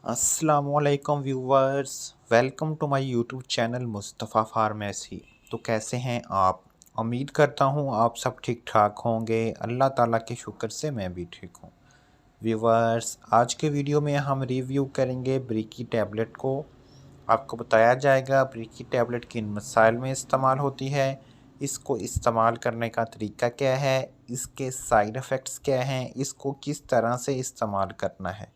अस्सलामुअलैकुम viewers, welcome to my YouTube channel Mustafa pharmacy. तो कैसे हैं आप? उम्मीद करता हूँ आप सब ठीक ठाक होंगे। अल्लाह ताला के शुक्र से मैं भी ठीक हूँ। व्यूवर्स, आज के वीडियो में हम रिव्यू करेंगे ब्रीकी टैबलेट को। आपको बताया जाएगा ब्रीकी टैबलेट किन मसाइल में इस्तेमाल होती है, इसको इस्तेमाल करने का तरीका क्या है, इसके साइड इफ़ेक्ट्स क्या हैं, इसको किस तरह से इस्तेमाल करना है।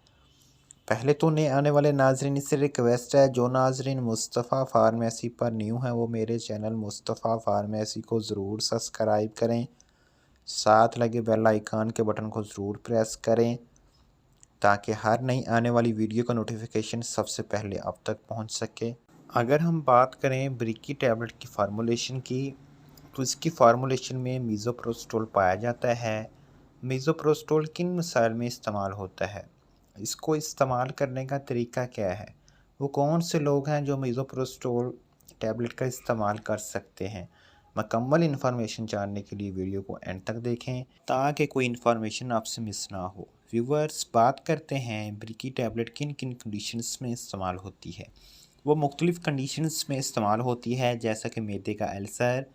पहले तो नए आने वाले नाजरीन से रिक्वेस्ट है, जो नाजरीन मुस्तफ़ा फार्मेसी पर न्यू हैं वो मेरे चैनल मुस्तफ़ा फार्मेसी को ज़रूर सब्सक्राइब करें। साथ लगे बेल आइकन के बटन को ज़रूर प्रेस करें ताकि हर नई आने वाली वीडियो का नोटिफिकेशन सबसे पहले आप तक पहुंच सके। अगर हम बात करें ब्रीकी टैबलेट की फार्मूलेशन की, तो इसकी फार्मूलेशन में मीज़ोप्रोस्टोल पाया जाता है। मीज़ोप्रोस्टोल किन मसाइल में इस्तेमाल होता है, इसको इस्तेमाल करने का तरीका क्या है, वो कौन से लोग हैं जो मीज़ोप्रोस्टोल टैबलेट का इस्तेमाल कर सकते हैं। मुकम्मल इन्फॉर्मेशन जानने के लिए वीडियो को एंड तक देखें ताकि कोई इन्फॉर्मेशन आपसे मिस ना हो। व्यूवर्स, बात करते हैं ब्रीकी टैबलेट किन किन कंडीशंस में इस्तेमाल होती है। वो मुख्तलिफ़ कंडीशंस में इस्तेमाल होती है, जैसा कि मैदे का अल्सर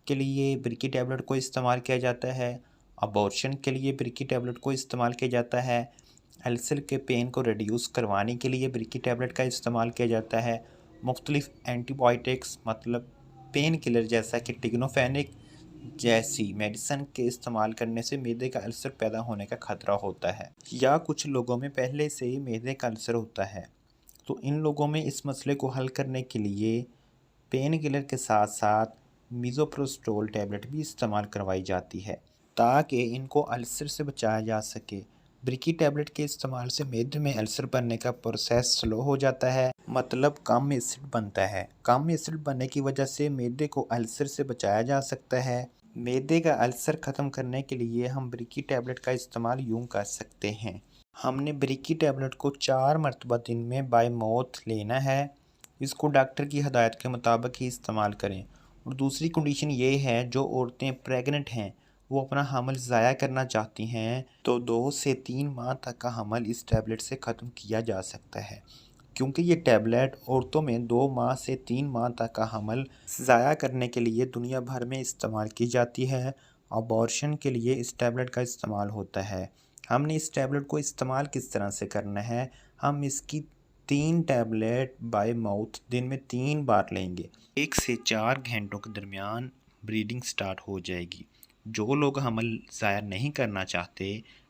के लिए ब्रीकी टैबलेट को इस्तेमाल किया जाता है। अबॉर्शन के लिए ब्रीकी टैबलेट को इस्तेमाल किया जाता है। अल्सर के पेन को रिड्यूस करवाने के लिए ब्रीकी टैबलेट का इस्तेमाल किया जाता है। मुख्तलिफ़ एंटीबायोटिक्स मतलब पेन किलर जैसा कि टिग्नोफेनिक जैसी मेडिसिन के इस्तेमाल करने से मैदे का अल्सर पैदा होने का ख़तरा होता है, या कुछ लोगों में पहले से ही मैदे का अल्सर होता है। तो इन लोगों में इस मसले को हल करने के लिए पेन किलर के साथ साथ मीज़ोप्रोस्टोल टैबलेट भी इस्तेमाल करवाई जाती है ताकि इनको अल्सर से बचाया जा सके। ब्रीकी टैबलेट के इस्तेमाल से मैदे में अल्सर बनने का प्रोसेस स्लो हो जाता है, मतलब कम एसिड बनता है। कम एसिड बनने की वजह से मैदे को अल्सर से बचाया जा सकता है। मैदे का अल्सर ख़त्म करने के लिए हम ब्रीकी टैबलेट का इस्तेमाल यूँ कर सकते हैं। हमने ब्रीकी टैबलेट को 4 मरतबा दिन में बाय माउथ लेना है। इसको डॉक्टर की हदायत के मुताबिक ही इस्तेमाल करें। और दूसरी कंडीशन ये है, जो औरतें प्रेग्नेंट हैं वो अपना हमल ज़ाया करना चाहती हैं तो 2 से 3 माह तक का हमल इस टैबलेट से ख़त्म किया जा सकता है, क्योंकि ये टैबलेट औरतों में 2 माह से 3 माह तक का हमल ज़ाया करने के लिए दुनिया भर में इस्तेमाल की जाती है। अबॉर्शन के लिए इस टैबलेट का इस्तेमाल होता है। हमने इस टैबलेट को इस्तेमाल किस तरह से करना है, हम इसकी 3 टैबलेट बाय माउथ दिन में 3 बार लेंगे। 1 से 4 घंटों के दरमियान ब्लीडिंग स्टार्ट हो जाएगी। जो लोग हमल ज़ाया नहीं करना चाहते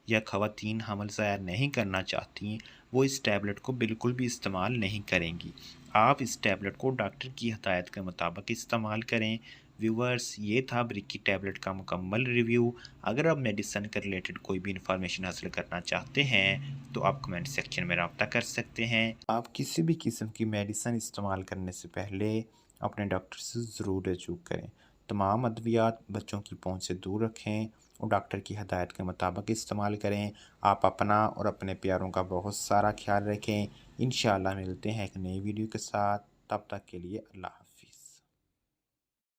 या ख़वातीन हमल ज़ाया नहीं करना चाहती, वो इस टैबलेट को बिल्कुल भी इस्तेमाल नहीं करेंगी। आप इस टैबलेट को डॉक्टर की हदायत के मुताबिक इस्तेमाल करें। व्यूवर्स, ये था ब्रीकी टैबलेट का मुकम्मल रिव्यू। अगर आप मेडिसिन के रिलेटेड कोई भी इंफॉर्मेशन हासिल करना चाहते हैं तो आप कमेंट सेक्शन में रब्ता कर सकते हैं। आप किसी भी किस्म की मेडिसिन इस्तेमाल करने से पहले अपने डॉक्टर से ज़रूर रजू करें। तमाम अद्वियात बच्चों की पहुंच से दूर रखें और डॉक्टर की हदायत के मुताबिक इस्तेमाल करें। आप अपना और अपने प्यारों का बहुत सारा ख्याल रखें। इंशाअल्लाह मिलते हैं एक नई वीडियो के साथ। तब तक के लिए अल्लाह।